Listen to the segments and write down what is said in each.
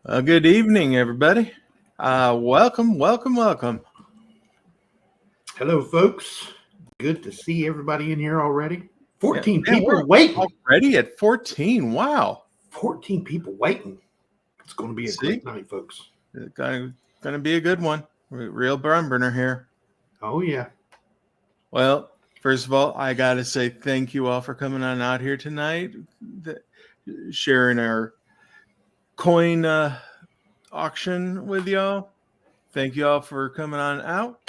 Good evening, everybody. Welcome. Hello, folks. Good to see everybody in here already. 14 Yeah, people we're waiting. already at 14. Wow. 14 people waiting. It's going to be a great night, folks. It's gonna be a good one. Real barn burner here. Oh, yeah. Well, first of all, I gotta say thank you all for coming on out here tonight, sharing our coin auction with y'all. Thank you all for coming on out.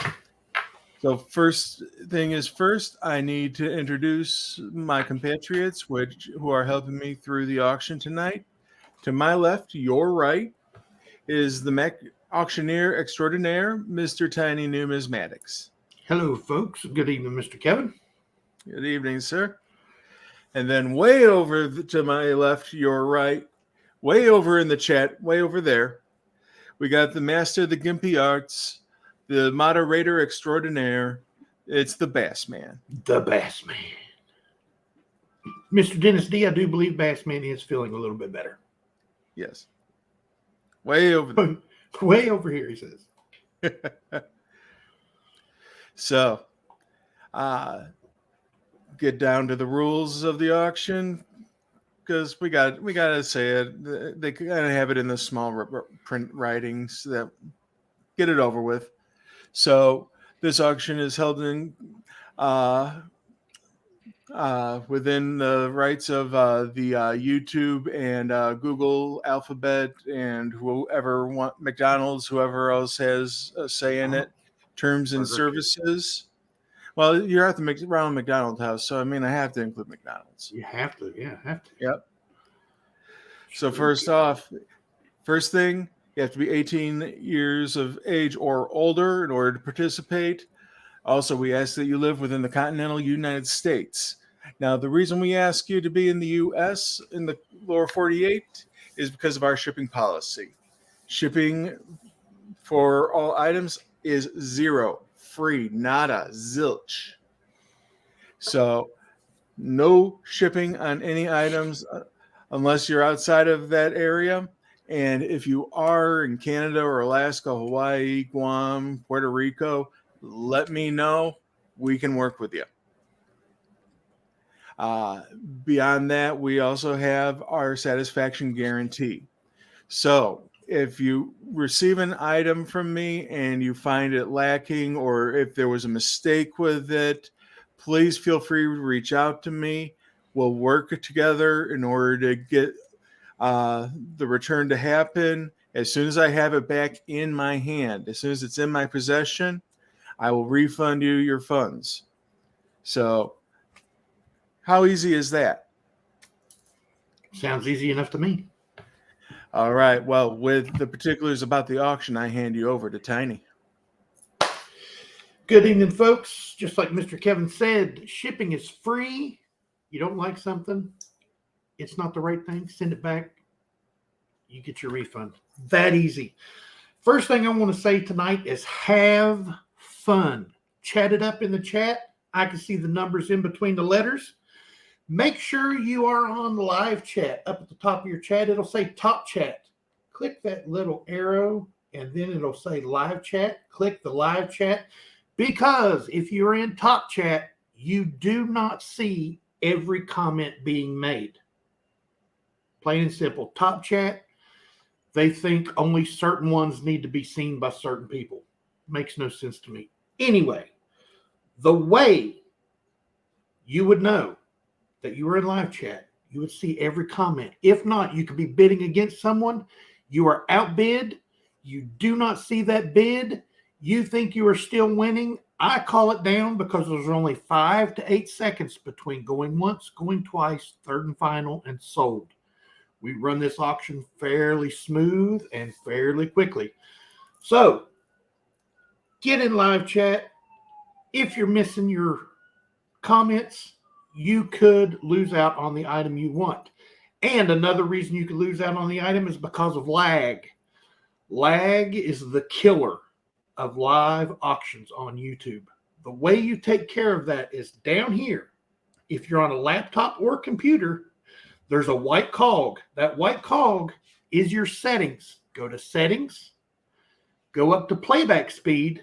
So first thing is first, I need to introduce my compatriots, who are helping me through the auction tonight. To my left, your right, is the auctioneer extraordinaire, Mr. Tiny Numismatics. Hello, folks. Good evening, Mr. Kevin. Good evening, sir. And then way over to my left, your right, way over in the chat, way over there, we got the master of the Gimpy Arts, the moderator extraordinaire. It's the Bass Man. The Bass Man. Mr. Dennis D., I do believe Bass Man is feeling a little bit better. Yes. Way over there. Way over here, he says. So, get down to the rules of the auction, because we got to say it. They kind of have it in the small print writings that get it over with. So this auction is held in within the rights of the YouTube and Google Alphabet and whoever McDonald's, whoever else has a say in it. Terms and services. Well, you're at the Ronald McDonald House, so I mean, I have to include McDonald's. You have to, yeah, have to. Yep. So first thing, you have to be 18 years of age or older in order to participate. Also, we ask that you live within the continental United States. Now, the reason we ask you to be in the U.S. in the lower 48 is because of our shipping policy. Shipping for all items is zero. Free, nada, zilch. So no shipping on any items unless you're outside of that area. And if you are in Canada or Alaska, Hawaii, Guam, Puerto Rico, let me know. We can work with you. Beyond that, we also have our satisfaction guarantee. So if you receive an item from me and you find it lacking, or if there was a mistake with it, please feel free to reach out to me. We'll work together in order to get the return to happen. As soon as I have it back in my hand, as soon as it's in my possession, I will refund you your funds. So how easy is that? Sounds easy enough to me. All right. Well, with the particulars about the auction, I hand you over to Tiny. Good evening, folks. Just like Mr. Kevin said, shipping is free. You don't like something, it's not the right thing, send it back. You get your refund. That easy. First thing I want to say tonight is have fun. Chat it up in the chat. I can see the numbers in between the letters. Make sure you are on live chat. Up at the top of your chat, it'll say top chat. Click that little arrow, and then it'll say live chat. Click the live chat, because if you're in top chat, you do not see every comment being made. Plain and simple. Top chat, they think only certain ones need to be seen by certain people. Makes no sense to me. Anyway, the way you would know that you were in live chat, you would see every comment. If not, you could be bidding against someone. You are outbid. You do not see that bid. You think you are still winning. I call it down because there's only 5 to 8 seconds between going once, going twice, third and final, and sold. We run this auction fairly smooth and fairly quickly. So get in live chat. If you're missing your comments, you could lose out on the item you want. And another reason you could lose out on the item is because of lag. Lag is the killer of live auctions on YouTube. The way you take care of that is down here. If you're on a laptop or computer, there's a white cog. That white cog is your settings. go to settings, go up to playback speed,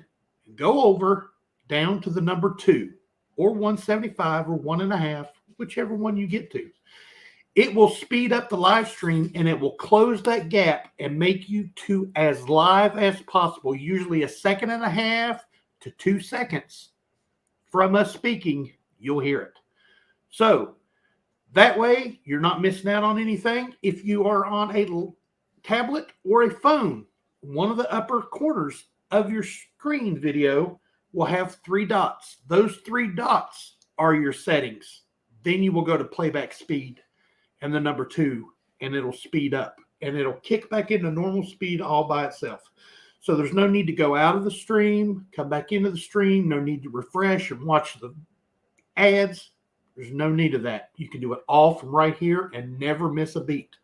go over down to the number 2 or 175 or 1.5, whichever one you get to. It will speed up the live stream and it will close that gap and make you to as live as possible, usually 1.5 seconds to 2 seconds from us speaking, you'll hear it. So that way you're not missing out on anything. If you are on a tablet or a phone, one of the upper corners of your screen video will have 3 dots. Those 3 dots are your settings. Then you will go to playback speed and the number 2, and it'll speed up and it'll kick back into normal speed all by itself. So there's no need to go out of the stream, come back into the stream, no need to refresh and watch the ads. There's no need of that. You can do it all from right here and never miss a beat.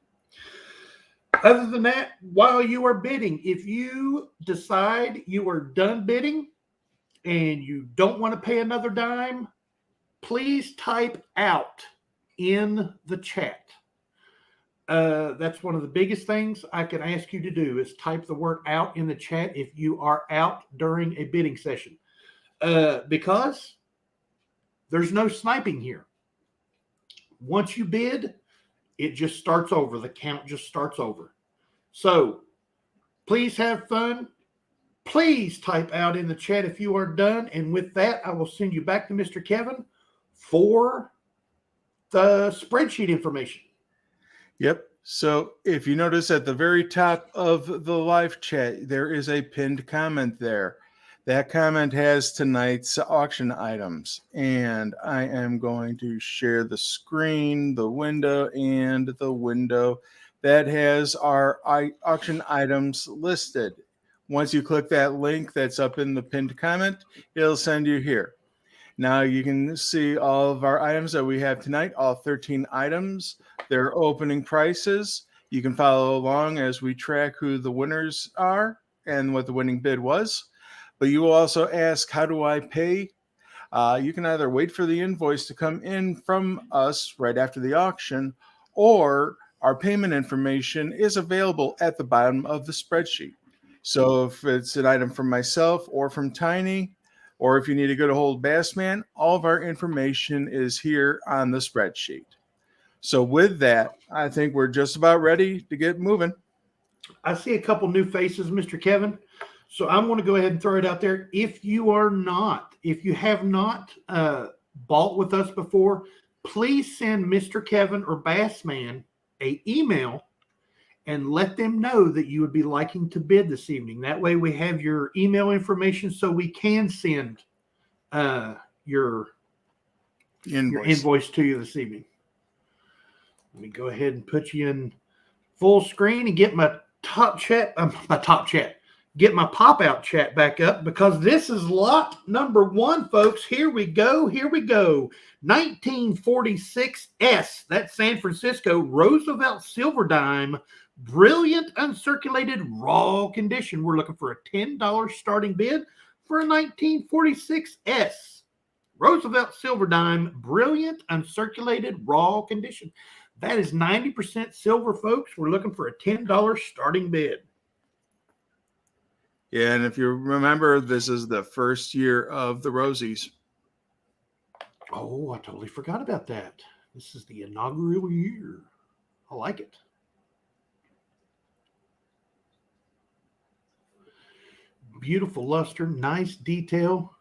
Other than that, while you are bidding, if you decide you are done bidding and you don't want to pay another dime, please type out in the chat. That's one of the biggest things I can ask you to do is type the word out in the chat if you are out during a bidding session. Because there's no sniping here. Once you bid, it just starts over. The count just starts over. So please have fun. Please type out in the chat if you are done. And with that, I will send you back to Mr. Kevin for the spreadsheet information. Yep. So if you notice at the very top of the live chat, there is a pinned comment there. That comment has tonight's auction items. And I am going to share the screen, the window, and the window that has our auction items listed. Once you click that link that's up in the pinned comment, it'll send you here. Now you can see all of our items that we have tonight, all 13 items, their opening prices. You can follow along as we track who the winners are and what the winning bid was. But you will also ask, how do I pay? You can either wait for the invoice to come in from us right after the auction, or our payment information is available at the bottom of the spreadsheet. So if it's an item from myself or from Tiny, or if you need to get a hold of Bassman, all of our information is here on the spreadsheet. So with that, I think we're just about ready to get moving. I see a couple new faces, Mr. Kevin. So I'm going to go ahead and throw it out there. If you have not bought with us before, please send Mr. Kevin or Bassman an email and let them know that you would be liking to bid this evening. That way we have your email information so we can send your invoice to you this evening. Let me go ahead and put you in full screen and get my get my pop-out chat back up, because this is lot number 1, folks. Here we go. 1946 S. That's San Francisco Roosevelt Silver Dime. Brilliant uncirculated raw condition. We're looking for a $10 starting bid for a 1946 S. Roosevelt Silver Dime. Brilliant uncirculated raw condition. That is 90% silver, folks. We're looking for a $10 starting bid. Yeah, and if you remember, this is the first year of the Rosies. Oh, I totally forgot about that. This is the inaugural year. I like it. Beautiful luster, nice detail.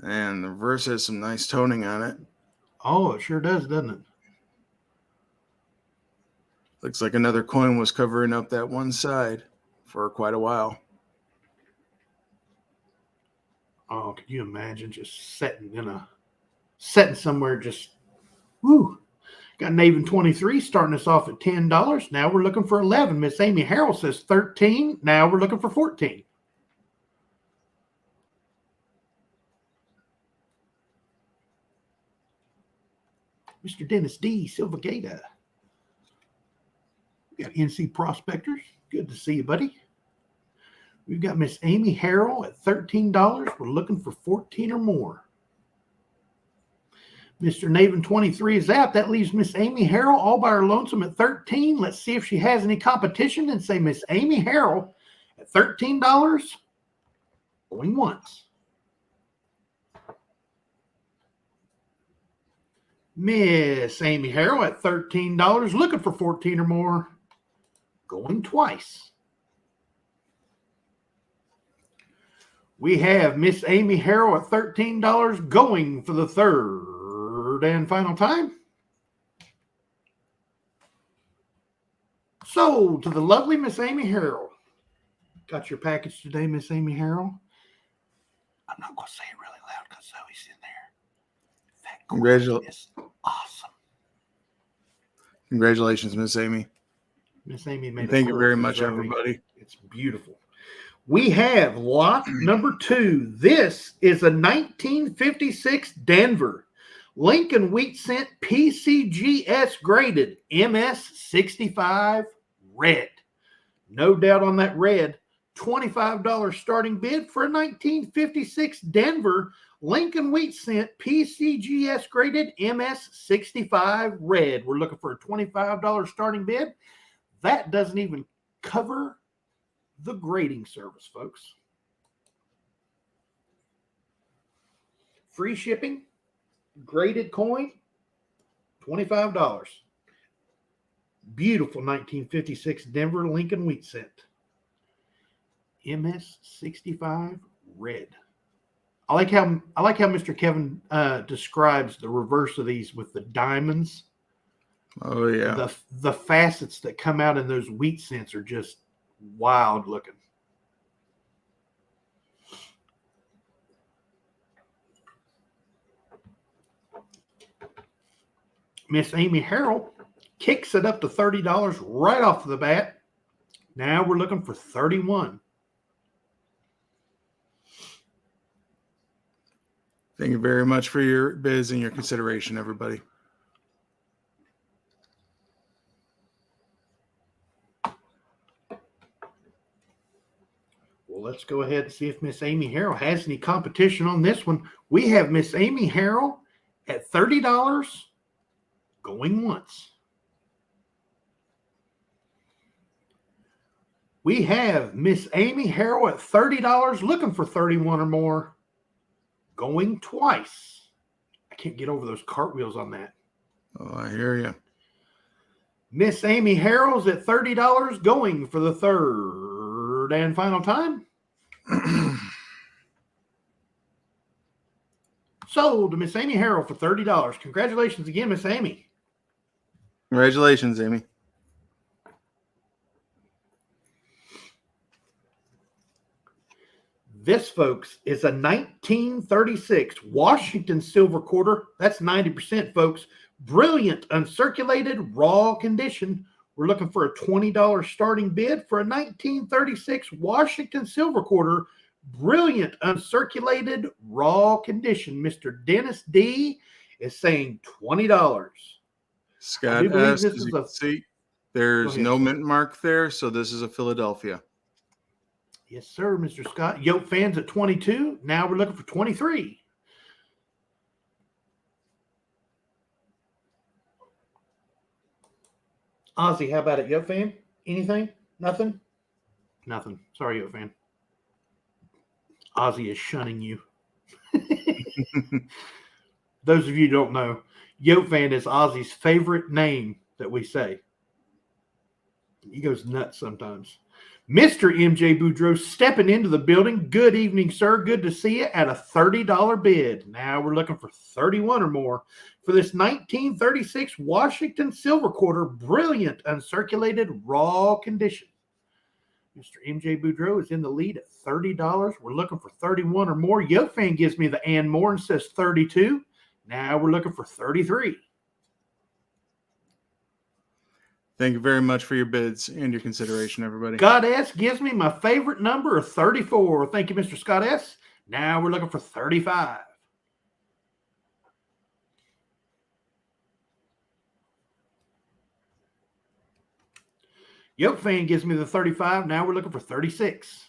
And the reverse has some nice toning on it. Oh, it sure does, doesn't it? Looks like another coin was covering up that one side for quite a while. Oh, could you imagine just setting somewhere just, woo. Got an even 23 starting us off at $10. Now we're looking for 11. Miss Amy Harrell says 13. Now we're looking for 14. Mr. Dennis D. Silvagata. We got NC Prospectors. Good to see you, buddy. We've got Miss Amy Harrell at $13. We're looking for 14 or more. Mr. Naven 23 is out. That leaves Miss Amy Harrell all by her lonesome at 13. Let's see if she has any competition and say Miss Amy Harrell at $13. Going once. Miss Amy Harrell at $13, looking for 14 or more. Going twice. We have Miss Amy Harrell at $13 going for the third and final time. Sold to the lovely Miss Amy Harrell. Got your package today, Miss Amy Harrell. I'm not going to say it really loud because Zoe's in there. That Congratulations. is awesome. Congratulations, Miss Amy. Miss Amy made it. Thank you very much, everybody. It's beautiful. We have lot number 2. This is a 1956 Denver Lincoln Wheat Cent PCGS graded MS65 red. No doubt on that red. $25 starting bid for a 1956 Denver Lincoln Wheat Cent PCGS graded MS65 red. We're looking for a $25 starting bid. That doesn't even cover the grading service, folks. Free shipping, graded coin, $25. Beautiful 1956 Denver Lincoln Wheat Cent. MS65 red. I like how Mr. Kevin describes the reverse of these with the diamonds. Oh yeah. The facets that come out in those wheat cents are just wild looking. Miss Amy Harrell kicks it up to $30 right off the bat. Now we're looking for 31. Thank you very much for your bids and your consideration, everybody. Well, let's go ahead and see if Miss Amy Harrell has any competition on this one. We have Miss Amy Harrell at $30 going once. We have Miss Amy Harrell at $30 looking for 31 or more going twice. I can't get over those cartwheels on that. Oh, I hear you. Miss Amy Harrell's at $30 going for the third and final time. Sold to Miss Amy Harrell for $30. Congratulations again, Miss Amy. Congratulations, Amy. This, folks, is a 1936 Washington silver quarter. That's 90%, folks. Brilliant, uncirculated, raw condition. We're looking for a $20 starting bid for a 1936 Washington silver quarter. Brilliant, uncirculated, raw condition. Mr. Dennis D is saying $20. Scott S, as you can see, there's no mint mark there, so this is a Philadelphia. Yes, sir, Mr. Scott. Yoke fans at 22. Now we're looking for 23. Ozzy, how about it, Yoke fan? Anything? Nothing? Nothing. Sorry, Yoke fan. Ozzy is shunning you. Those of you who don't know, Yoke fan is Ozzy's favorite name that we say. He goes nuts sometimes. Mr. MJ Boudreau stepping into the building. Good evening, sir. Good to see you at a $30 bid. Now we're looking for 31 or more for this 1936 Washington silver quarter. Brilliant, uncirculated, raw condition. Mr. MJ Boudreau is in the lead at $30. We're looking for 31 or more. Yoke fan gives me the and more and says 32. Now we're looking for 33. Thank you very much for your bids and your consideration, everybody. Scott S gives me my favorite number of 34. Thank you, Mr. Scott S. Now we're looking for 35. Yoke fan gives me the 35. Now we're looking for 36.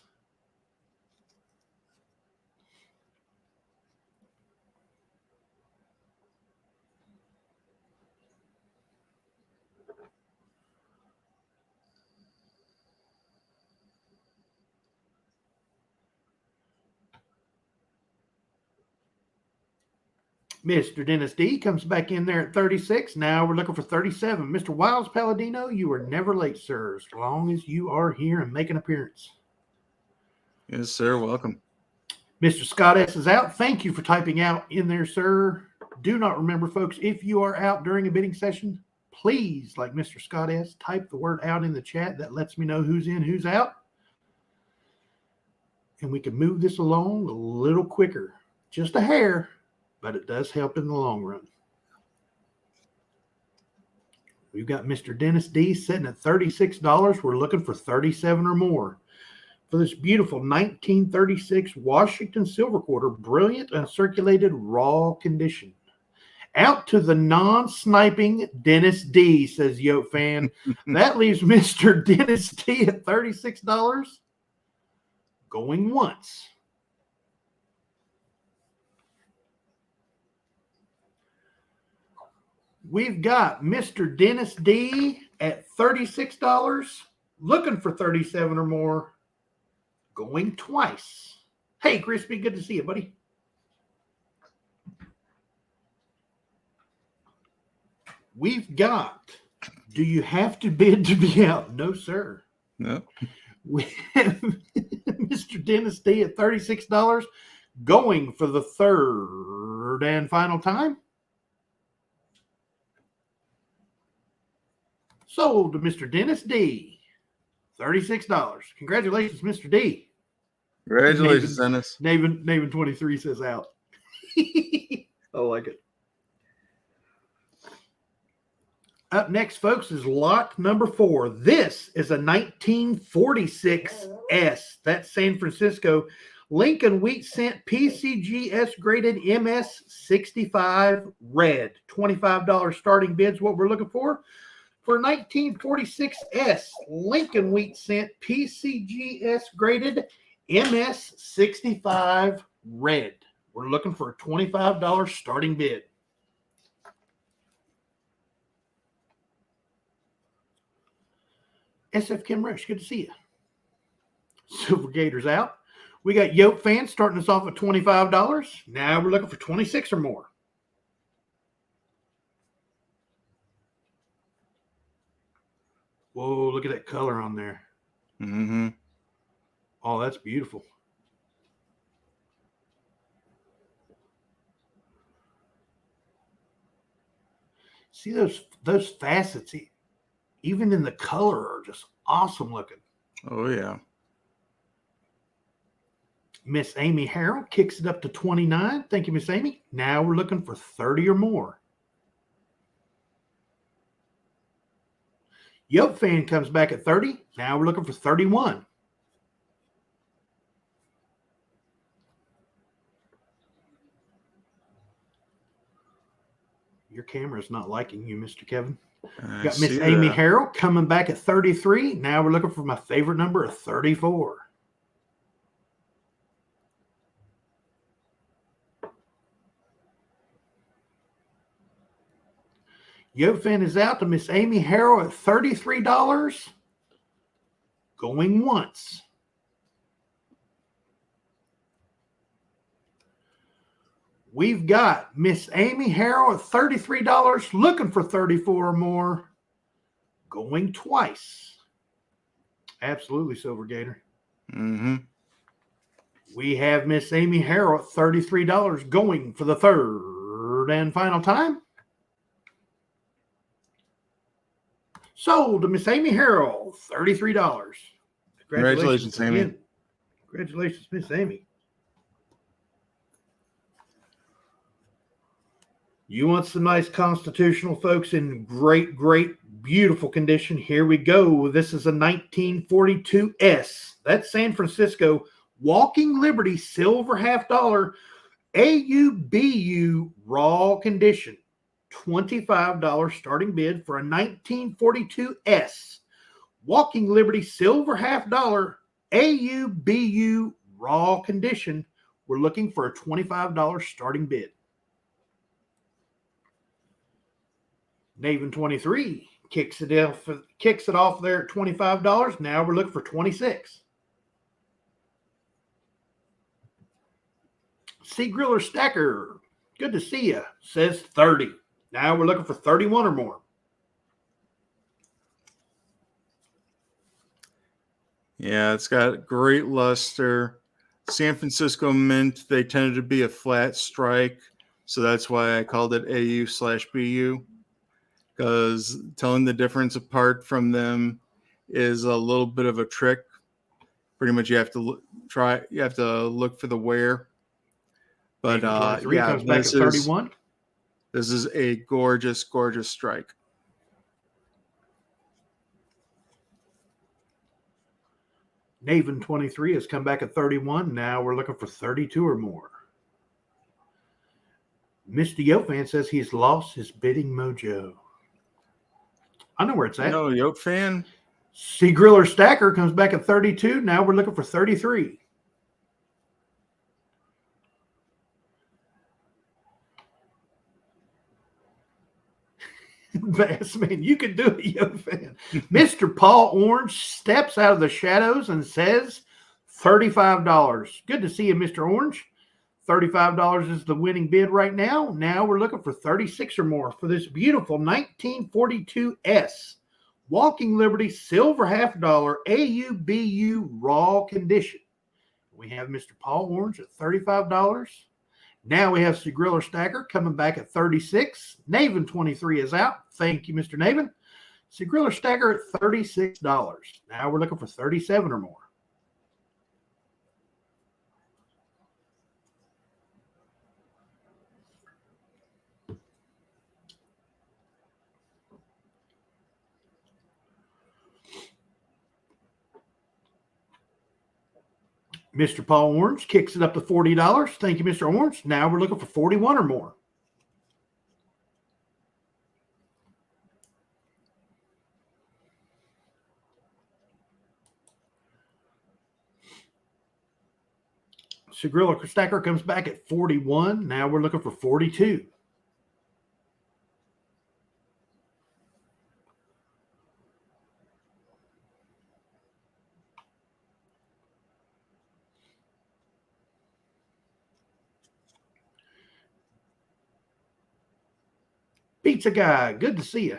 Mr. Dennis D comes back in there at 36. Now we're looking for 37. Mr. Wiles Palladino, you are never late, sir, as long as you are here and make an appearance. Yes, sir. Welcome. Mr. Scott S is out. Thank you for typing out in there, sir. Do not remember, folks, if you are out during a bidding session, please, like Mr. Scott S, type the word out in the chat. That lets me know who's in, who's out. And we can move this along a little quicker. Just a hair, but it does help in the long run. We've got Mr. Dennis D sitting at $36. We're looking for 37 or more for this beautiful 1936 Washington Silver Quarter, brilliant uncirculated raw condition. Out to the non-sniping Dennis D, says Yote Fan. That leaves Mr. Dennis D at $36. Going once. We've got Mr. Dennis D at $36, looking for 37 or more, going twice. Hey, Crispy, good to see you, buddy. We've got, do you have to bid to be out? No, sir. No. We have Mr. Dennis D at $36, going for the third and final time. Sold to Mr. Dennis D. $36. Congratulations, Mr. D. Congratulations, Dennis. Naven 23 says out. I like it. Up next, folks, is lot number 4. This is a 1946 S. That's San Francisco Lincoln Wheat Cent PCGS graded MS 65 red. $25 starting bids, what we're looking for. For 1946 S, Lincoln Wheat Cent PCGS graded MS 65 red. We're looking for a $25 starting bid. SF Kim Rush, good to see you. Silver Gators out. We got Yoke Fans starting us off at $25. Now we're looking for 26 or more. Whoa, look at that color on there. Mm-hmm. Oh, that's beautiful. See those facets, even in the color, are just awesome looking. Oh, yeah. Miss Amy Harrell kicks it up to 29. Thank you, Miss Amy. Now we're looking for 30 or more. Yoke Fan comes back at 30. Now we're looking for 31. Your camera is not liking you, Mr. Kevin. Got Miss Amy Harrell coming back at 33. Now we're looking for my favorite number of 34. Yoke Fan is out to Miss Amy Harrell at $33. Going once. We've got Miss Amy Harrell at $33, looking for 34 or more. Going twice. Absolutely, Silver Gator. Mm-hmm. We have Miss Amy Harrell at $33, going for the third and final time. Sold to Miss Amy Harrell, $33. Congratulations, Amy. Again. Congratulations, Miss Amy. You want some nice constitutional, folks, in great, beautiful condition. Here we go. This is a 1942 S. That's San Francisco Walking Liberty silver $half AUBU raw condition. $25 starting bid for a 1942 S. Walking Liberty silver $half AUBU raw condition. We're looking for a $25 starting bid. Naven 23 kicks it off there at $25. Now we're looking for 26. Sea Griller Stacker Good to see you. Says 30. Now we're looking for 31 or more. Yeah, it's got great luster. San Francisco Mint, they tended to be a flat strike, so that's why I called it AU/BU, because telling the difference apart from them is a little bit of a trick. Pretty much you have to look for the wear. But three yeah, comes back at 31. This is a gorgeous, gorgeous strike. Naven 23 has come back at 31. Now we're looking for 32 or more. Mr. Yofan says he's lost his bidding mojo. I know where it's at. No, Yoke fan. Sea Griller Stacker comes back at 32. Now we're looking for 33. Bassman, you can do it, Yoke fan. Mr. Paul Orange steps out of the shadows and says $35. Good to see you, Mr. Orange. $35 is the winning bid right now. Now we're looking for 36 or more for this beautiful 1942 S Walking Liberty Silver $half AUBU raw condition. We have Mr. Paul Orange at $35. Now we have Griller Stacker coming back at 36. Naven 23 is out. Thank you, Mr. Naven. Griller Stacker at $36. Now we're looking for 37 or more. Mr. Paul Orange kicks it up to $40. Thank you, Mr. Orange. Now we're looking for 41 or more. Griller Stacker comes back at 41. Now we're looking for 42. Pizza Guy, good to see you.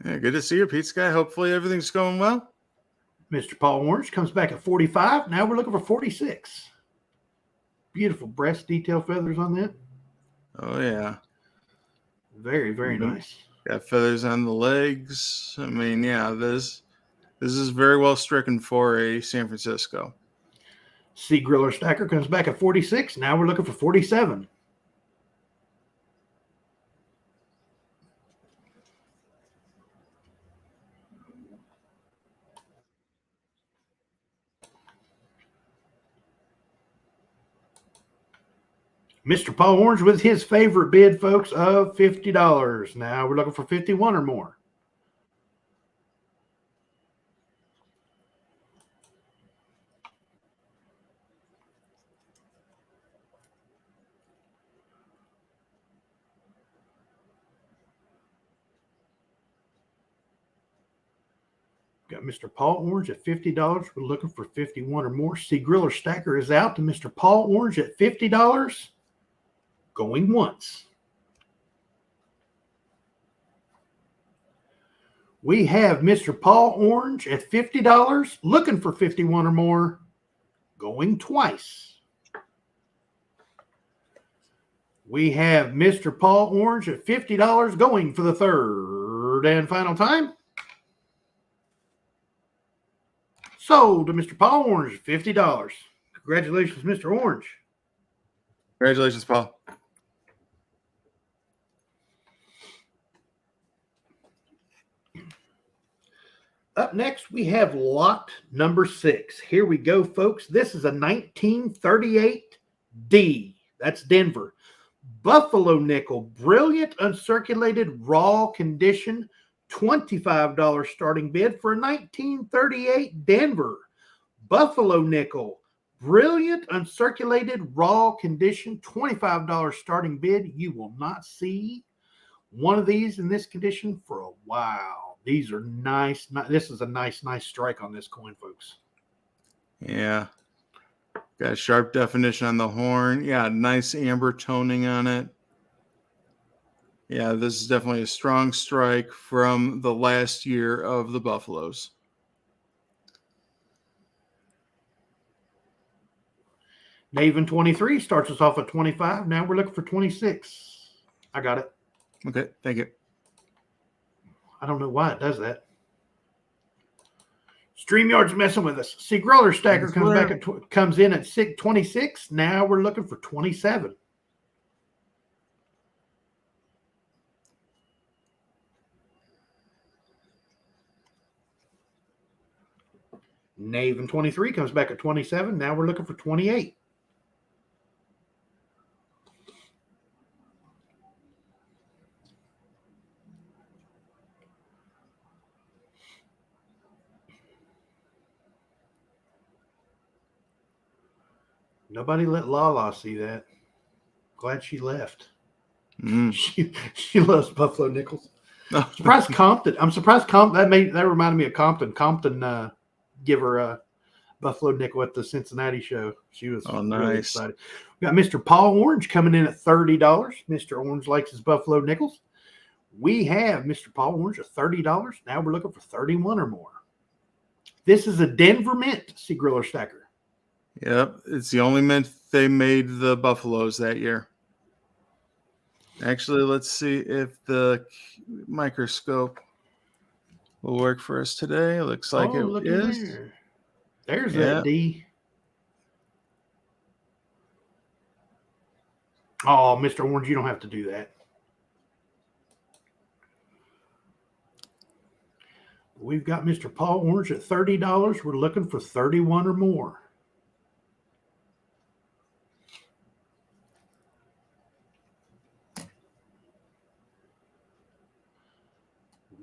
Yeah, good to see you, Pizza Guy. Hopefully everything's going well. Mr. Paul Orange comes back at 45. Now we're looking for 46. Beautiful breast detail feathers on that. Oh, yeah. Very, very nice. Got feathers on the legs. I mean, yeah, this is very well stricken for a San Francisco. Sea Griller Stacker comes back at 46. Now we're looking for 47. Mr. Paul Orange with his favorite bid, folks, of $50. Now we're looking for 51 or more. Got Mr. Paul Orange at $50. We're looking for 51 or more. Sea Griller Stacker is out to Mr. Paul Orange at $50. Going once. We have Mr. Paul Orange at $50, looking for 51 or more, going twice. We have Mr. Paul Orange at $50, going for the third and final time. Sold to Mr. Paul Orange at $50. Congratulations, Mr. Orange. Congratulations, Paul. Up next, we have lot number 6. Here we go, folks. This is a 1938D. That's Denver. Buffalo nickel, brilliant uncirculated raw condition, $25 starting bid for a 1938 Denver. Buffalo nickel, brilliant uncirculated raw condition, $25 starting bid. You will not see one of these in this condition for a while. These are nice. This is a nice strike on this coin, folks. Yeah. Got a sharp definition on the horn. Yeah, nice amber toning on it. Yeah, this is definitely a strong strike from the last year of the Buffaloes. Naven 23 starts us off at 25. Now we're looking for 26. I got it. Okay, thank you. I don't know why it does that. StreamYard's messing with us. See, Growler Stacker comes in at 26. Now we're looking for 27. Naven 23 comes back at 27. Now we're looking for 28. Nobody let Lala see that. Glad she left. She loves Buffalo nickels. Surprised Compton. I'm surprised Compton. That reminded me of Compton. Compton give her a Buffalo nickel at the Cincinnati show. She was really excited. We got Mr. Paul Orange coming in at $30. Mr. Orange likes his Buffalo nickels. We have Mr. Paul Orange at $30. Now we're looking for 31 or more. This is a Denver Mint Sea Griller Stacker. Yep, it's the only mint they made the Buffaloes that year. Actually, let's see if the microscope will work for us today. Looks like it is. There's that D. Oh, Mr. Orange, you don't have to do that. We've got Mr. Paul Orange at $30. We're looking for 31 or more.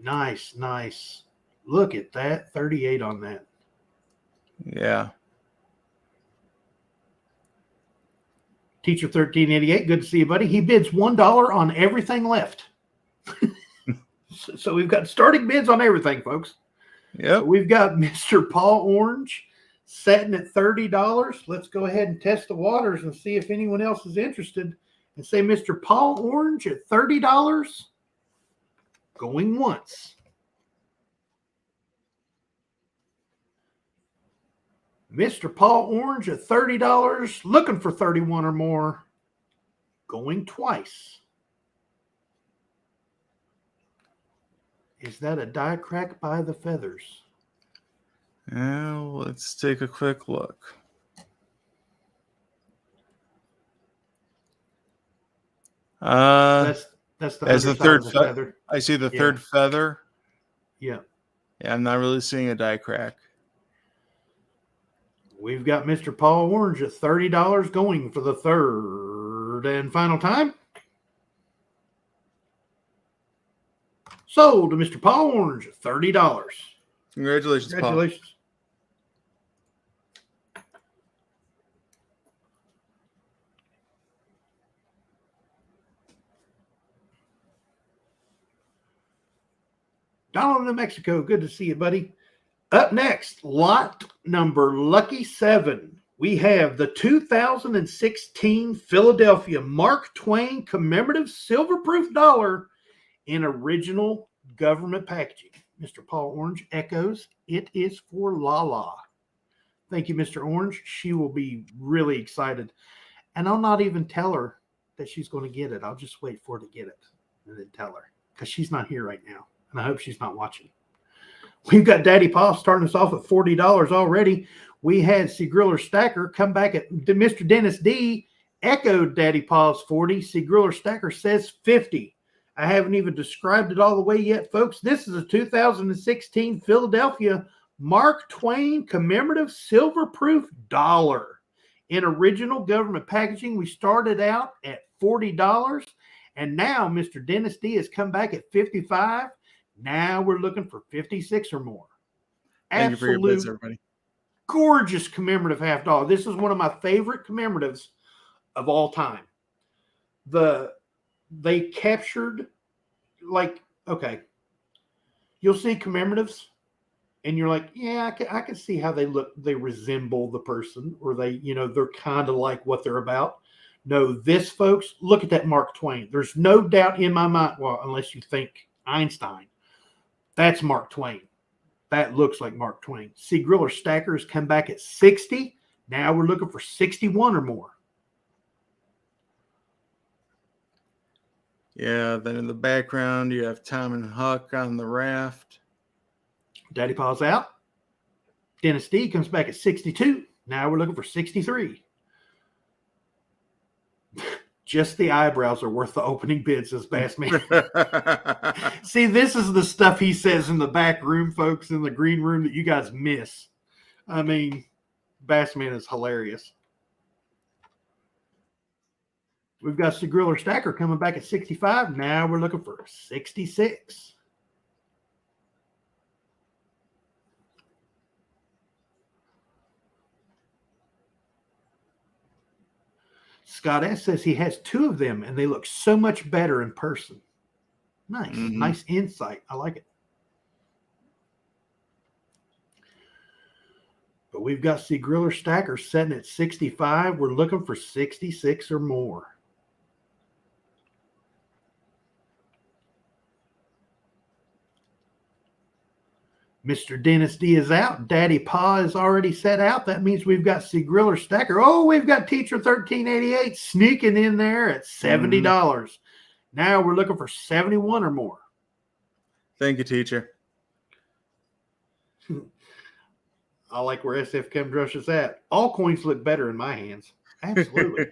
Nice, nice. Look at that. 38 on that. Yeah. Teacher 1388, good to see you, buddy. He bids $1 on everything left. So we've got starting bids on everything, folks. Yep. So we've got Mr. Paul Orange setting at $30. Let's go ahead and test the waters and see if anyone else is interested. And say Mr. Paul Orange at $30. Going once. Mr. Paul Orange at $30, looking for 31 or more, going twice. Is that a die crack by the feathers? Now let's take a quick look. That's the third feather. I see the third feather. Yeah. Yeah, I'm not really seeing a die crack. We've got Mr. Paul Orange at $30 going for the third and final time. Sold to Mr. Paul Orange at $30. Congratulations, Paul. Donald, New Mexico, good to see you, buddy. Up next, lot number lucky 7. We have the 2016 Philadelphia Mark Twain commemorative silver-proof dollar in original government packaging. Mr. Paul Orange echoes, it is for Lala. Thank you, Mr. Orange. She will be really excited. And I'll not even tell her that she's going to get it. I'll just wait for her to get it and then tell her because she's not here right now. And I hope she's not watching. We've got Daddy Paw starting us off at $40 already. We had C. Griller Stacker come back at Mr. Dennis D. Echoed Daddy Paw's 40. C. Griller Stacker says 50. I haven't even described it all the way yet, folks. This is a 2016 Philadelphia Mark Twain commemorative silver-proof dollar in original government packaging. We started out at $40, and now Mr. Dennis D. has come back at $55. Now we're looking for 56 or more. Thank you for your bids, everybody. Gorgeous commemorative half dollar. This is one of my favorite commemoratives of all time. They captured, like, okay, you'll see commemoratives and you're like, yeah, I can see how they look. They resemble the person, or they're kind of like what they're about. No, this, folks, look at that Mark Twain. There's no doubt in my mind, well, unless you think Einstein, that's Mark Twain. That looks like Mark Twain. See, griller stackers come back at 60. Now we're looking for 61 or more. Yeah, then in the background, you have Tom and Huck on the raft. Daddy Paws out. Dennis D comes back at 62. Now we're looking for 63. Just the eyebrows are worth the opening bid, says Bassman. See, this is the stuff he says in the back room, folks, in the green room that you guys miss. I mean, Bassman is hilarious. We've got the griller stacker coming back at 65. Now we're looking for 66. Scott S. says he has 2 of them, and they look so much better in person. Nice. Nice insight. I like it. But we've got the griller stacker setting at 65. We're looking for 66 or more. Mr. Dennis D is out. Daddy Pa is already set out. That means we've got the griller stacker. Oh, we've got Teacher 1388 sneaking in there at $70. Now we're looking for 71 or more. Thank you, Teacher. I like where SF Chemdrush is at. All coins look better in my hands. Absolutely.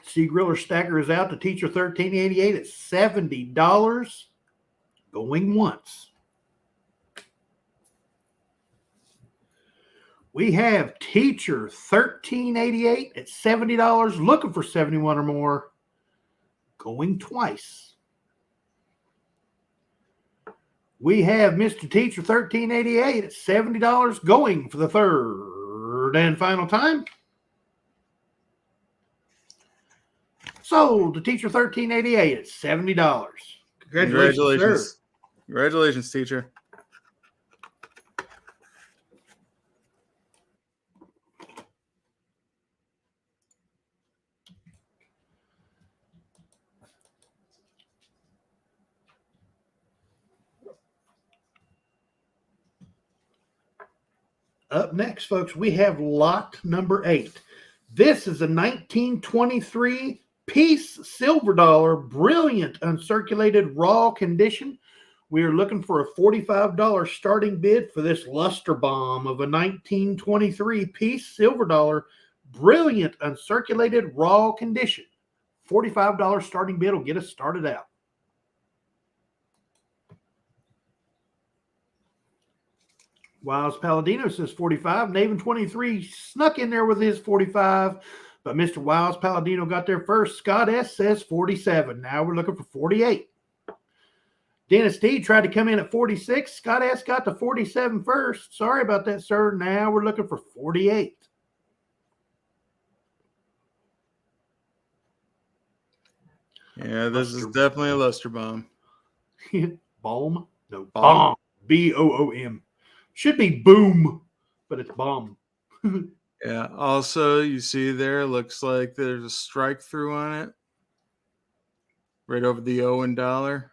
See, griller stacker is out to Teacher 1388 at $70. Going once. We have Teacher 1388 at $70, looking for 71 or more. Going twice. We have Mr. Teacher 1388 at $70, going for the third and final time. Sold to Teacher 1388 at $70. Congratulations, sir. Congratulations, Teacher. Up next, folks, we have lot number 8. This is a 1923 piece silver dollar, brilliant uncirculated raw condition. We are looking for a $45 starting bid for this luster bomb of a 1923 piece silver dollar, brilliant uncirculated raw condition. $45 starting bid will get us started out. Wiles Palladino says 45. Naven 23 snuck in there with his 45, but Mr. Wiles Palladino got there first. Scott S says 47. Now we're looking for 48. Dennis D tried to come in at 46. Scott S got to 47 first. Sorry about that, sir. Now we're looking for 48. Yeah, this is definitely a luster bomb. Bomb? No, bomb. B-O-O-M. Should be boom, but it's bomb. Yeah. Also, you see there, looks like there's a strike through on it. Right over the O in dollar.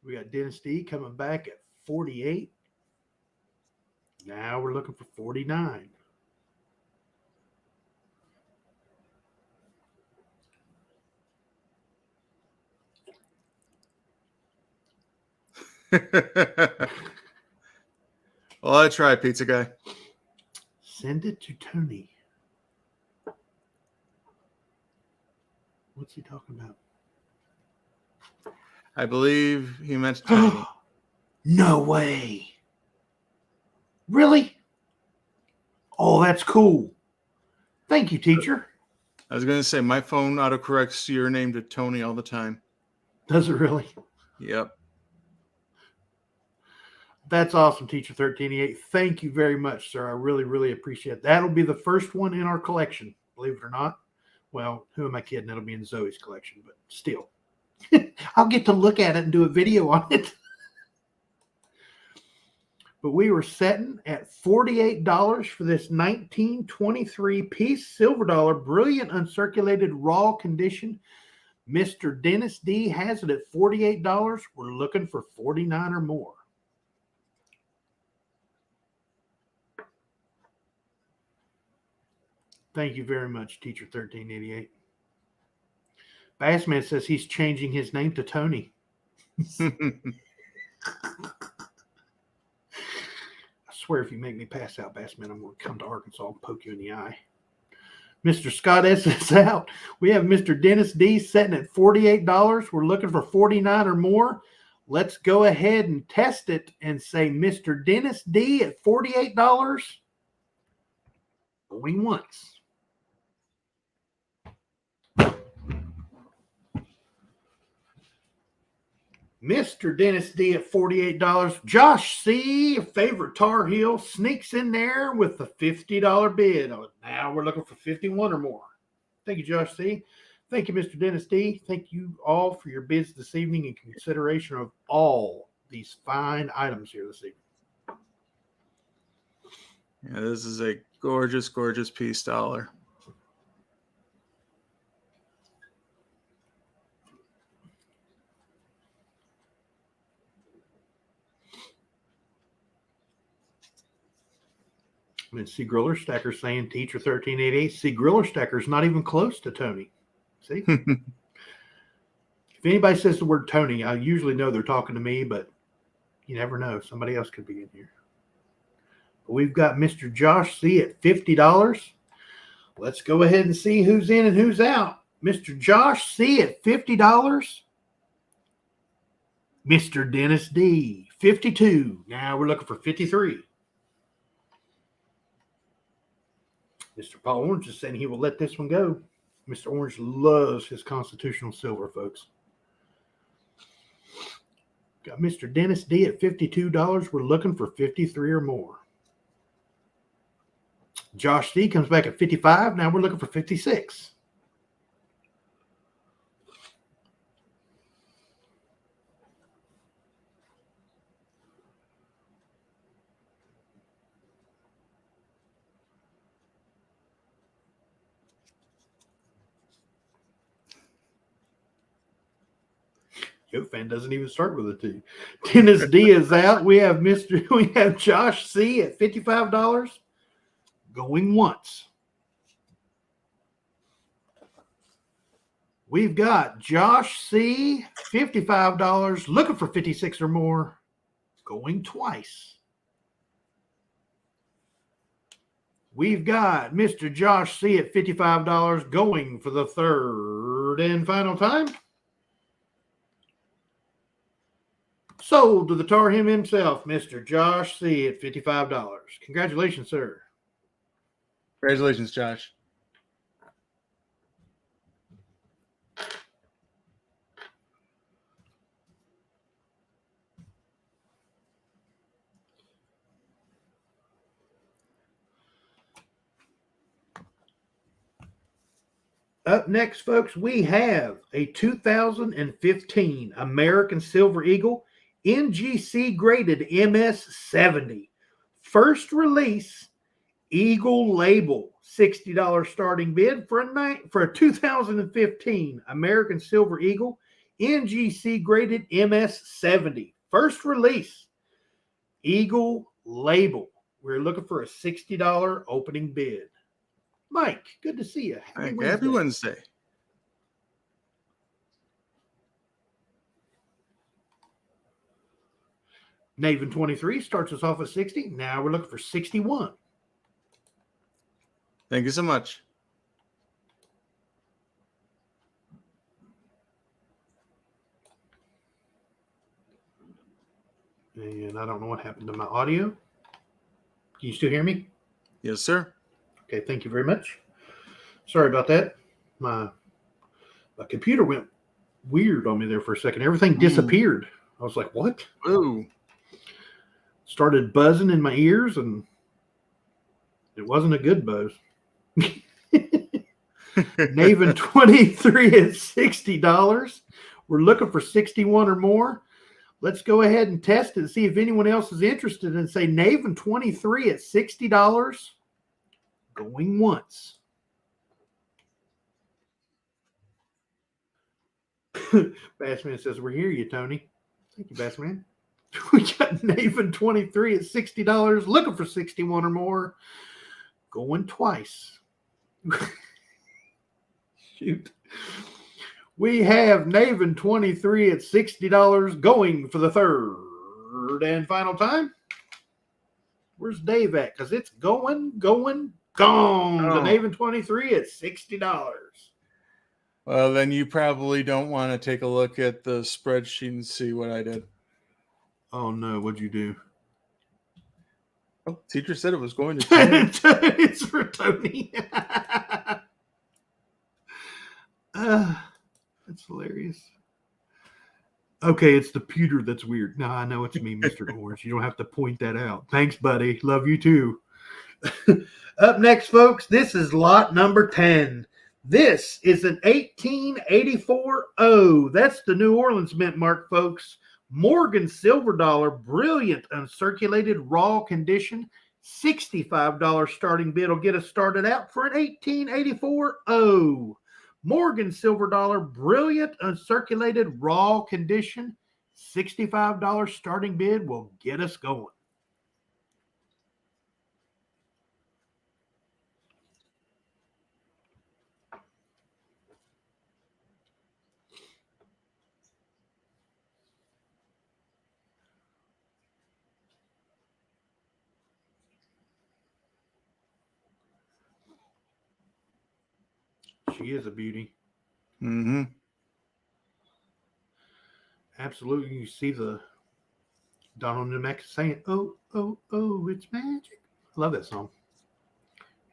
We got Dennis D coming back at 48. Now we're looking for 49. Well, I try, pizza guy. Send it to Tony. What's he talking about? I believe he meant Tony. No way. Really? Oh, that's cool. Thank you, teacher. I was going to say, my phone autocorrects your name to Tony all the time. Does it really? Yep. That's awesome, Teacher 1388. Thank you very much, sir. I really, really appreciate it. That'll be the first one in our collection, believe it or not. Well, who am I kidding? It'll be in Zoe's collection, but still. I'll get to look at it and do a video on it. but we were setting at $48 for this 1923 piece silver dollar, brilliant uncirculated raw condition. Mr. Dennis D has it at $48. We're looking for 49 or more. Thank you very much, Teacher 1388. Bassman says he's changing his name to Tony. I swear if you make me pass out, Bassman, I'm going to come to Arkansas and poke you in the eye. Mr. Scott S. is out. We have Mr. Dennis D setting at $48. We're looking for 49 or more. Let's go ahead and test it and say Mr. Dennis D at $48. Going once. Mr. Dennis D at $48. Josh C., favorite Tar Heel, sneaks in there with the $50 bid. Now we're looking for 51 or more. Thank you, Josh C. Thank you, Mr. Dennis D. Thank you all for your bids this evening in consideration of all these fine items here this evening. Yeah, this is a gorgeous, gorgeous piece dollar. I mean, see Griller Stacker saying Teacher 1388. See Griller Stacker's not even close to Tony. See? If anybody says the word Tony, I usually know they're talking to me, but you never know. Somebody else could be in here. But we've got Mr. Josh C. at $50. Let's go ahead and see who's in and who's out. Mr. Josh C. at $50. Mr. Dennis D. 52. Now we're looking for 53. Mr. Paul Orange is saying he will let this one go. Mr. Orange loves his constitutional silver, folks. Got Mr. Dennis D at $52. We're looking for 53 or more. Josh C comes back at 55. Now we're looking for 56. Yo fan doesn't even start with a T. Dennis D is out. We have Josh C at $55. Going once. We've got Josh C, $55, looking for 56 or more. Going twice. We've got Mr. Josh C at $55, going for the third and final time. Sold to the Tar Him himself, Mr. Josh C. at $55. Congratulations, sir. Congratulations, Josh. Up next, folks, we have a 2015 American Silver Eagle NGC graded MS70. First release, Eagle label, $60 starting bid for a 2015 American Silver Eagle NGC graded MS70. First release, Eagle label. We're looking for a $60 opening bid. Mike, good to see you. Happy Wednesday. Naven 23 starts us off at 60. Now we're looking for 61. Thank you so much. And I don't know what happened to my audio. Can you still hear me? Yes, sir. Okay, thank you very much. Sorry about that. My computer went weird on me there for a second. Everything disappeared. I was like, what? Ooh. Started buzzing in my ears, and it wasn't a good buzz. Naven 23 at $60. We're looking for 61 or more. Let's go ahead and test it and see if anyone else is interested and say Naven 23 at $60. Going once. Bassman says, we're here, you, Tony. Thank you, Bassman. We got Naven 23 at $60, looking for 61 or more. Going twice. Shoot. We have Naven 23 at $60 going for the third and final time. Where's Dave at? Because it's gone. The Naven 23 at $60. Well, then you probably don't want to take a look at the spreadsheet and see what I did. Oh, no. What'd you do? Oh, teacher said it was going to Tony. It's for Tony. That's hilarious. Okay, it's the pewter that's weird. No, I know it's me, Mr. Orange. You don't have to point that out. Thanks, buddy. Love you too. Up next, folks, this is lot number 10. This is an 1884 O. That's the New Orleans mint mark, folks. Morgan silver dollar, brilliant uncirculated raw condition. $65 starting bid will get us started out for an 1884 O. Morgan silver dollar, brilliant uncirculated raw condition. $65 starting bid will get us going. She is a beauty. Mm-hmm. Absolutely. You see the Donald Nemec saying, oh, oh, oh, it's magic. Love that song.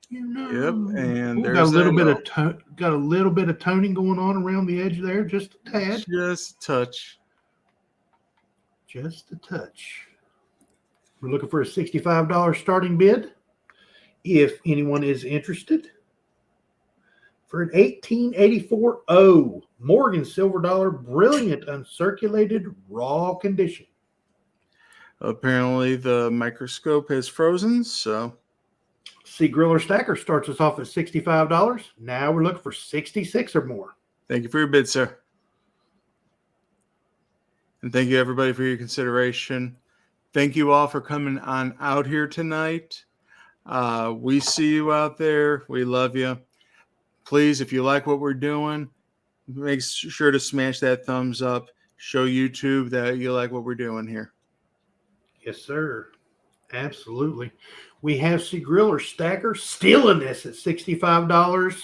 You know. Yep, and Ooh, there's got a little bit of toning going on around the edge there, just a tad. Just a touch. Just a touch. We're looking for a $65 starting bid. If anyone is interested, for an 1884 O Morgan silver dollar, brilliant uncirculated raw condition. Apparently the microscope has frozen, so See, Griller Stacker starts us off at $65. Now we're looking for 66 or more. thank you for your bid, sir. And thank you, everybody, for your consideration. Thank you all for coming on out here tonight. We see you out there. We love you. Please, if you like what we're doing, make sure to smash that thumbs up. Show YouTube that you like what we're doing here. Yes, sir. Absolutely. We have C Griller Stacker stealing this at $65.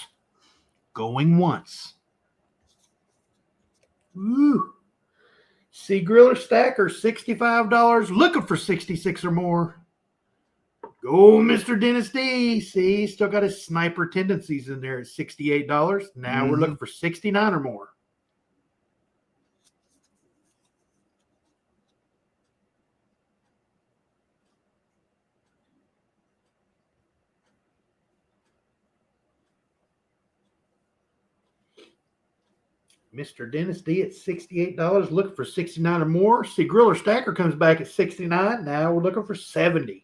Going once. Woo. C Griller Stacker, $65. Looking for 66 or more. Go, Mr. Dennis D. See, still got his sniper tendencies in there at $68. Now we're looking for 69 or more. Mr. Dennis D at $68, looking for 69 or more. See, Griller Stacker comes back at 69. Now we're looking for 70.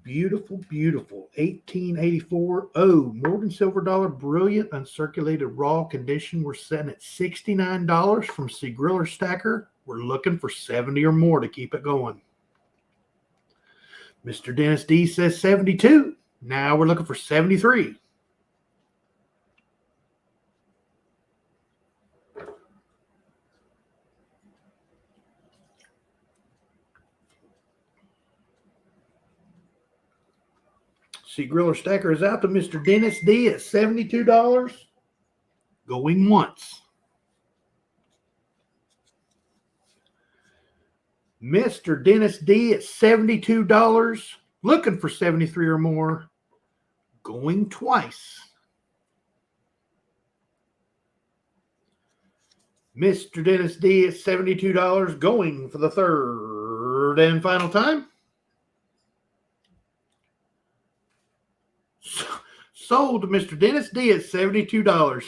Beautiful, beautiful. 1884 O Morgan silver dollar, brilliant uncirculated raw condition. We're setting at $69 from C Griller Stacker. We're looking for 70 or more to keep it going. Mr. Dennis D says 72. Now we're looking for 73. See, Griller Stacker is out to Mr. Dennis D at $72. Going once. Mr. Dennis D at $72. Looking for 73 or more. Going twice. Mr. Dennis D at $72, going for the third and final time. Sold to Mr. Dennis D at $72.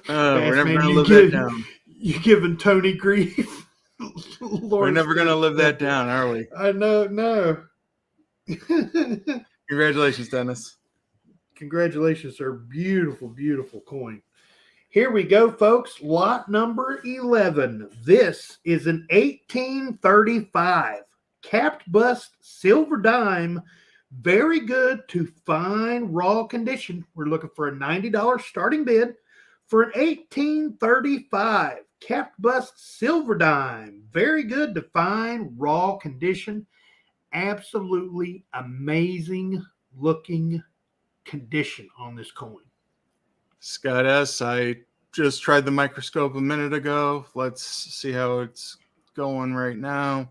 We're never Man, going to live that down. You giving Tony grief. We're never going to live that down, are we? I know, no. Congratulations, Dennis. Congratulations, sir. Beautiful, beautiful coin. Here we go, folks. Lot number 11. This is an 1835 capped bust silver dime. Very good to fine raw condition. We're looking for a $90 starting bid for an 1835 capped bust silver dime. Very good to fine raw condition. Absolutely amazing looking condition on this coin. Scott S., I just tried the microscope a minute ago. Let's see how it's going right now.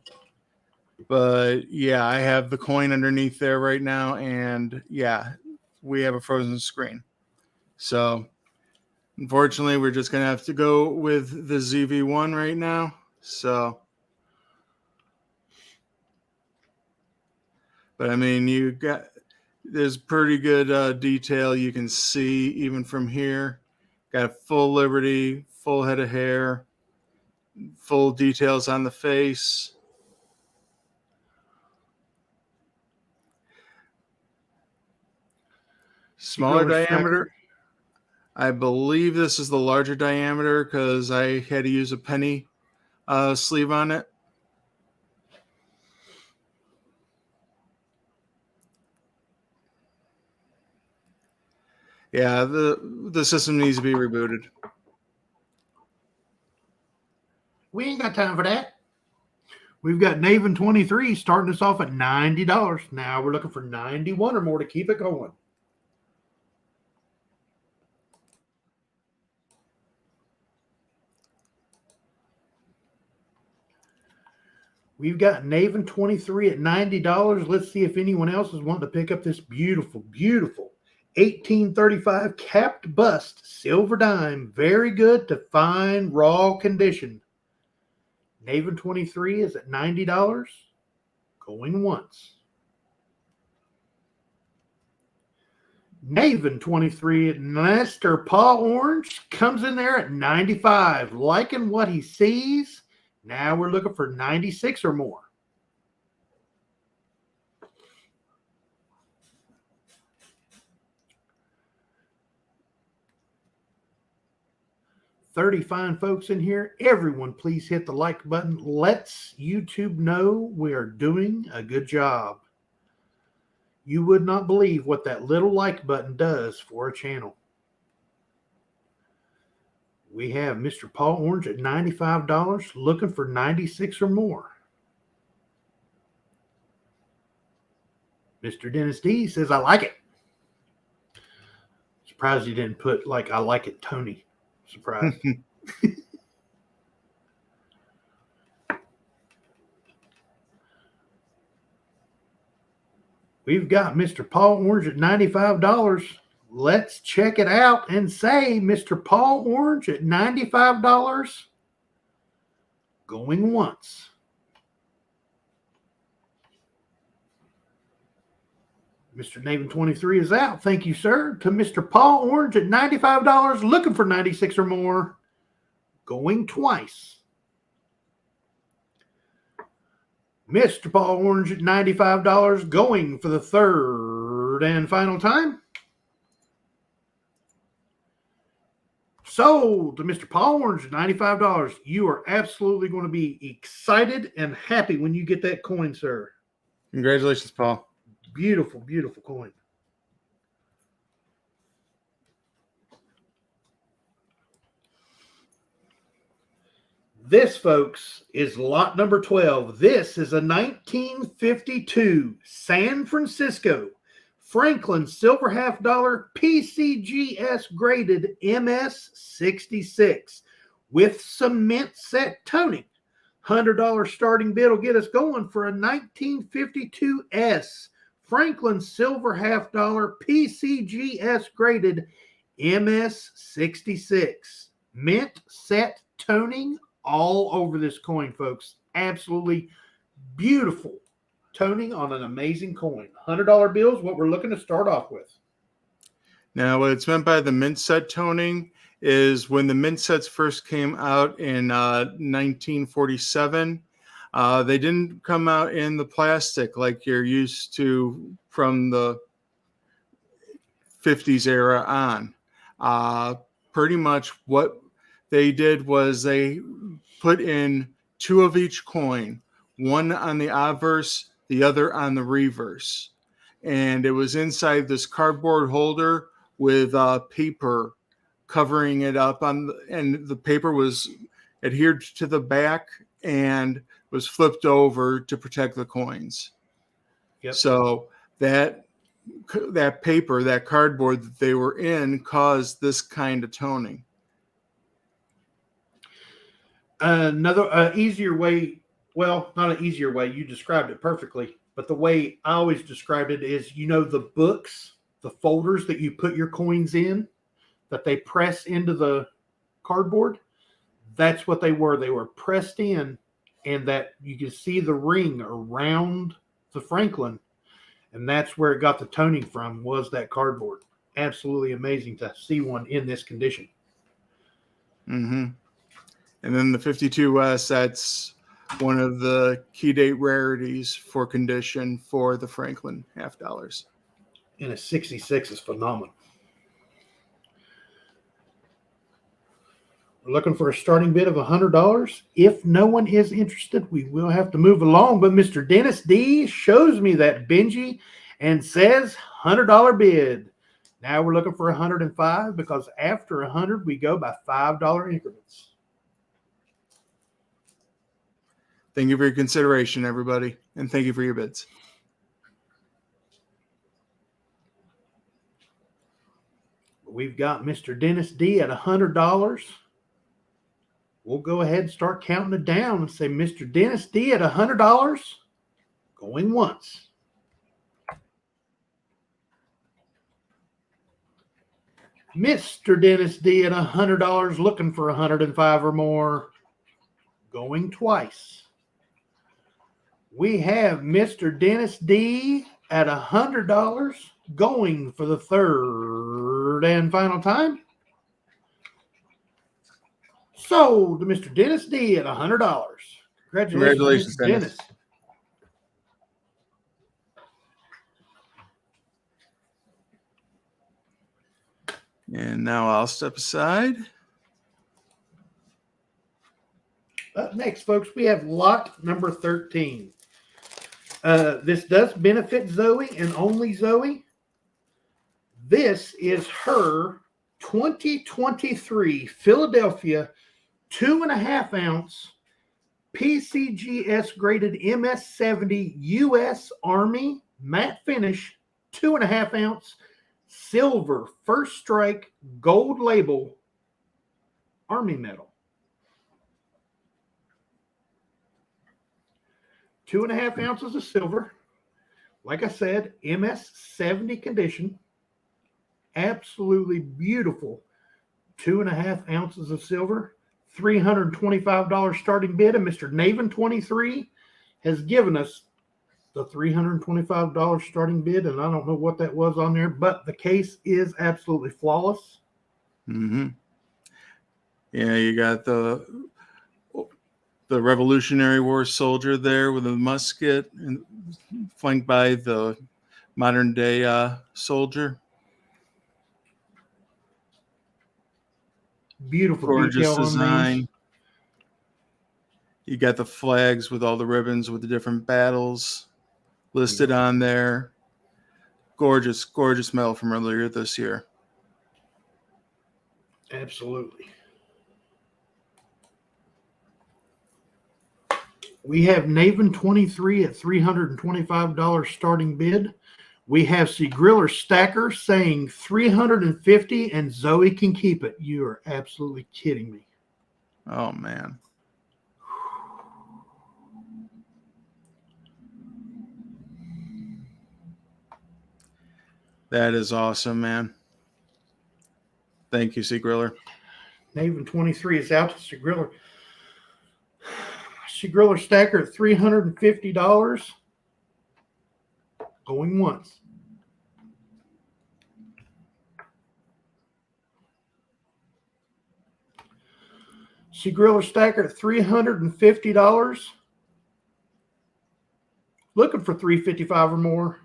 But yeah, I have the coin underneath there right now, and yeah, we have a frozen screen. So unfortunately, we're just going to have to go with the ZV1 right now. So, but I mean, there's pretty good detail you can see even from here. Got full liberty, full head of hair, full details on the face. Smaller diameter. I believe this is the larger diameter because I had to use a penny sleeve on it. Yeah, the system needs to be rebooted. We ain't got time for that. We've got Naven 23 starting us off at $90. Now we're looking for 91 or more to keep it going. We've got Naven 23 at $90. Let's see if anyone else is wanting to pick up this beautiful, beautiful 1835 capped bust silver dime. Very good to fine raw condition. Naven 23 is at $90. Going once. Naven 23 at Mr. Paul Orange comes in there at 95. Liking what he sees. Now we're looking for 96 or more. $30 fine folks in here. Everyone, please hit the like button. Let's YouTube know we are doing a good job. You would not believe what that little like button does for a channel. We have Mr. Paul Orange at $95, looking for 96 or more. Mr. Dennis D says, I like it. Surprised he didn't put, like, I like it, Tony. Surprised. We've got Mr. Paul Orange at $95. Let's check it out and say Mr. Paul Orange at $95. Going once. Mr. Naven 23 is out. Thank you, sir. To Mr. Paul Orange at $95, looking for 96 or more. Going twice. Mr. Paul Orange at $95, going for the third and final time. Sold to Mr. Paul Orange at $95. You are absolutely going to be excited and happy when you get that coin, sir. Congratulations, Paul. Beautiful, beautiful coin. This, folks, is lot number 12. This is a 1952 San Francisco Franklin silver half dollar PCGS graded MS66 with cement set toning. $100 starting bid will get us going for a 1952 S Franklin silver half dollar PCGS graded MS66. Mint set toning all over this coin, folks. Absolutely beautiful toning on an amazing coin. $100 bills, what we're looking to start off with. Now, what it's meant by the mint set toning is when the mint sets first came out in 1947, they didn't come out in the plastic like you're used to from the 50s era on. Pretty much what they did was they put in two of each coin, one on the obverse, the other on the reverse. And it was inside this cardboard holder with paper covering it up and the paper was adhered to the back and was flipped over to protect the coins. Yep. So that paper, that cardboard that they were in, caused this kind of toning. Another easier way, well, not an easier way, you described it perfectly, but the way I always described it is, the books, the folders that you put your coins in, that they press into the cardboard, that's what they were. They were pressed in, and that you can see the ring around the Franklin, and that's where it got the toning from, was that cardboard. Absolutely amazing to see one in this condition. Mm-hmm. And then the 52S, that's one of the key date rarities for condition for the Franklin half dollars. And a 66 is phenomenal. We're looking for a starting bid of $100. If no one is interested, we will have to move along. But Mr. Dennis D shows me that Benji and says $100 bid. Now we're looking for 105 because after 100, we go by $5 increments. Thank you for your consideration, everybody, and thank you for your bids. We've got Mr. Dennis D at $100. We'll go ahead and start counting it down and say Mr. Dennis D at $100, going once. Mr. Dennis D at $100, looking for 105 or more, going twice. We have Mr. Dennis D at $100, going for the third and final time. Sold to Mr. Dennis D at $100. Congratulations, Mr. Dennis. And now I'll step aside. Up next, folks, we have lot number 13. This does benefit Zoe and only Zoe. This is her 2023 Philadelphia 2.5 ounce PCGS graded MS70 U.S. Army matte finish 2.5 ounce silver first strike gold label Army medal. 2.5 ounces of silver. Like I said, MS70 condition. Absolutely beautiful. 2.5 ounces of silver. $325 starting bid. And Mr. Naven 23 has given us the $325 starting bid. And I don't know what that was on there, but the case is absolutely flawless. Mm-hmm. Yeah, you got the Revolutionary War soldier there with a musket, and flanked by the modern day soldier. Beautiful Gorgeous detail design. on these. You got the flags with all the ribbons with the different battles listed on there. Gorgeous, gorgeous medal from earlier this year. Absolutely. We have Naven 23 at $325 starting bid. We have C. Griller Stacker saying $350 and Zoe can keep it. You are absolutely kidding me. Oh, man. That is awesome, man. Thank you, Sea Griller. Naven 23 is out to Sea Griller. Sea Griller Stacker at $350. Going once. Sea Griller Stacker at $350. Looking for $355 or more.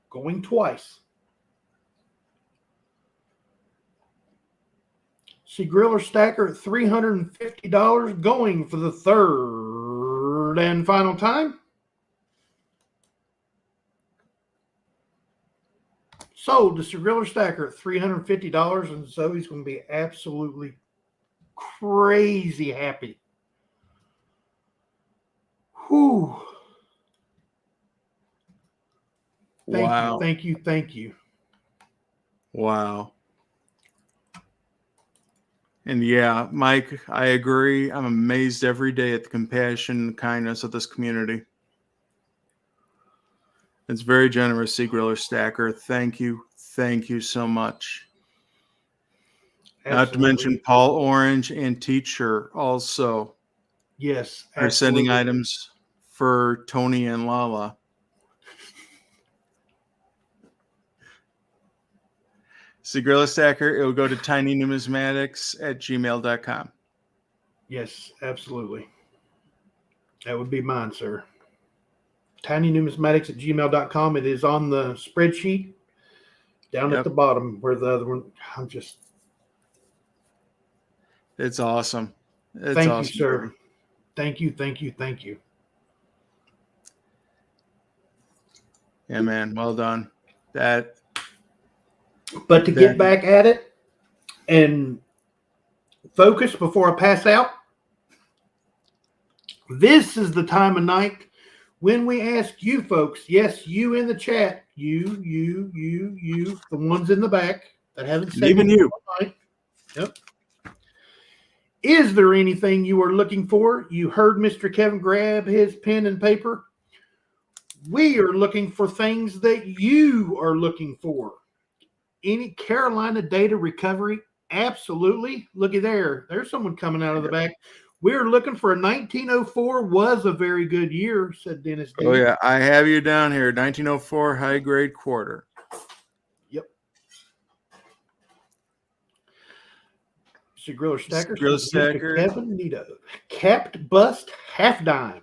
Going twice. Sea Griller Stacker at $350. Going for the third and final time. Sold to Sea Griller Stacker at $350, and Zoe's going to be absolutely crazy happy. Whew. Wow. Thank you. Wow. And yeah, Mike, I agree. I'm amazed every day at the compassion and kindness of this community. It's very generous, Sea Griller Stacker. Thank you. Thank you so much. Absolutely. Not to mention Paul Orange and Teacher also. Yes, are sending items for Tony and Lala. Sea Griller Stacker, it will go to tinynumismatics@gmail.com. Yes, absolutely. That would be mine, sir. tinynumismatics@gmail.com. It is on the spreadsheet down at the bottom where the other one. It's awesome. Thank you, sir. Thank you. Yeah, man. Well done. But to get back at it and focus before I pass out, this is the time of night when we ask you folks, yes, you in the chat, you, the ones in the back that haven't said even you. Yep. Is there anything you are looking for? You heard Mr. Kevin grab his pen and paper. We are looking for things that you are looking for. Any Carolina data recovery? Absolutely. Looky there. There's someone coming out of the back. We're looking for a 1904 was a very good year, said Dennis D. Oh, yeah. I have you down here. 1904 high grade quarter. Yep. Sea Griller Stacker. Griller Stacker. Kevin need a capped bust half dime.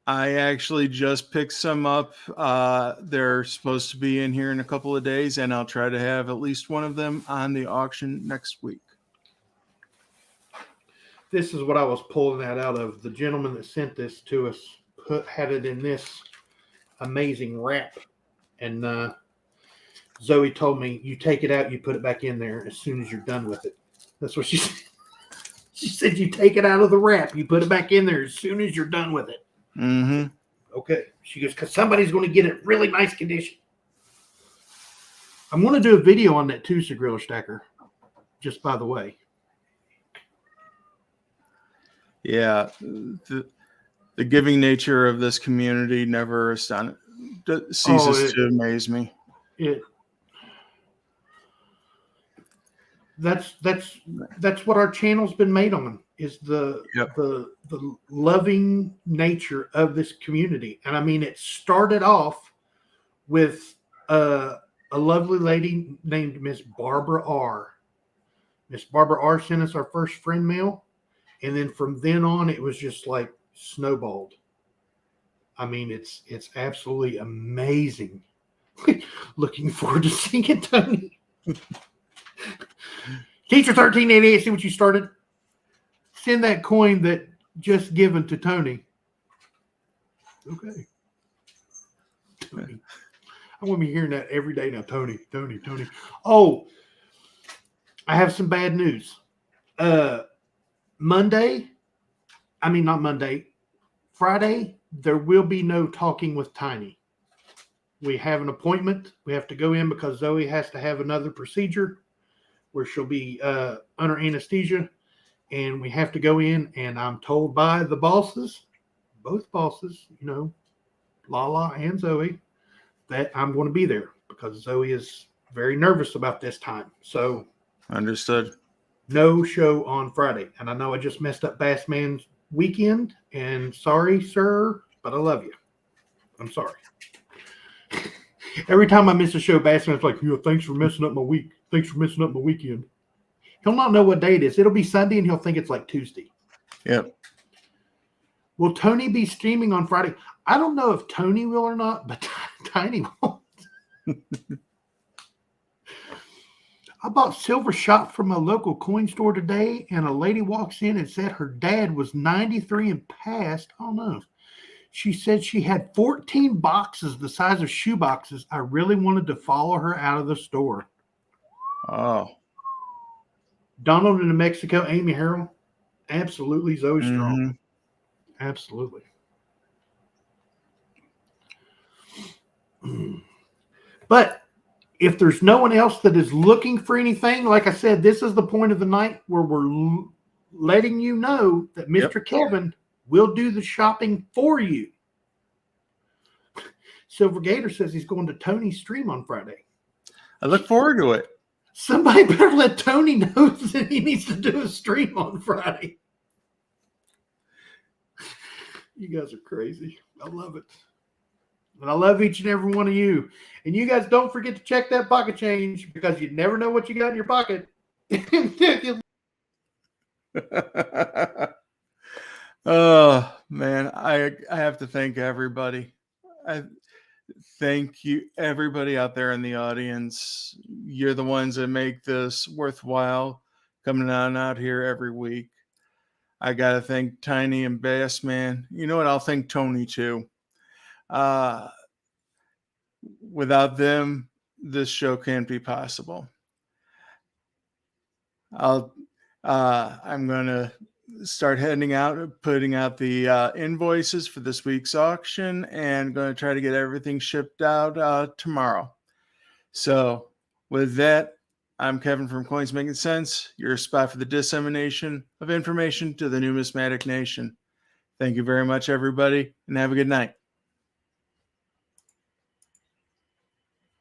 I actually just picked some up. They're supposed to be in here in a couple of days, and I'll try to have at least one of them on the auction next week. This is what I was pulling that out of. The gentleman that sent this to us had it in this amazing wrap. And Zoe told me, you take it out, you put it back in there as soon as you're done with it. That's what she said. She said, you take it out of the wrap, you put it back in there as soon as you're done with it. Mm-hmm. Okay. She goes, because somebody's going to get it really nice condition. I'm going to do a video on that too, Sea Griller Stacker. Just by the way. Yeah. The giving nature of this community never ceases to amaze me. That's what our channel's been made on, is the loving nature of this community. And I mean, it started off with a lovely lady named Miss Barbara R. Miss Barbara R sent us our first friend mail, and then from then on, it was just like snowballed. I mean, it's absolutely amazing. Looking forward to seeing it, Tony. Teacher 1388, see what you started? Send that coin that just given to Tony. Okay. Tony. I want to be hearing that every day now. Tony. Oh, I have some bad news. Friday, there will be no talking with Tiny. We have an appointment. We have to go in because Zoe has to have another procedure where she'll be under anesthesia, and we have to go in, and I'm told by the bosses, both bosses, Lala and Zoe, that I'm going to be there because Zoe is very nervous about this time. So Understood. No show on Friday. And I know I just messed up Bassman's weekend. And sorry, sir, but I love you. I'm sorry. Every time I miss a show, Bassman's like, thanks for messing up my week. Thanks for messing up my weekend. He'll not know what day it is. It'll be Sunday, and he'll think it's like Tuesday. Yep. Will Tony be streaming on Friday? I don't know if Tony will or not, but Tiny won't. I bought silver shot from a local coin store today, and a lady walks in and said her dad was 93 and passed. Oh, no. She said she had 14 boxes the size of shoe boxes. I really wanted to follow her out of the store. Oh. Donald in New Mexico, Amy Harrell. Absolutely, Zoe Strong. Mm-hmm. Absolutely. But if there's no one else that is looking for anything, like I said, this is the point of the night where we're letting you know that Mr. Kevin will do the shopping for you. Silver Gator says he's going to Tony's stream on Friday. I look forward to it. Somebody better let Tony know that he needs to do a stream on Friday. You guys are crazy. I love it. And I love each and every one of you. And you guys don't forget to check that pocket change, because you never know what you got in your pocket. Oh, man. I have to thank everybody. I thank you, everybody out there in the audience. You're the ones that make this worthwhile coming on out here every week. I got to thank Tiny and Bassman. You know what? I'll thank Tony too. Without them, this show can't be possible. I'm going to start heading out, putting out the invoices for this week's auction, and going to try to get everything shipped out tomorrow. So with that, I'm Kevin from Coins Making Sense, your spot for the dissemination of information to the numismatic nation. Thank you very much, everybody, and have a good night.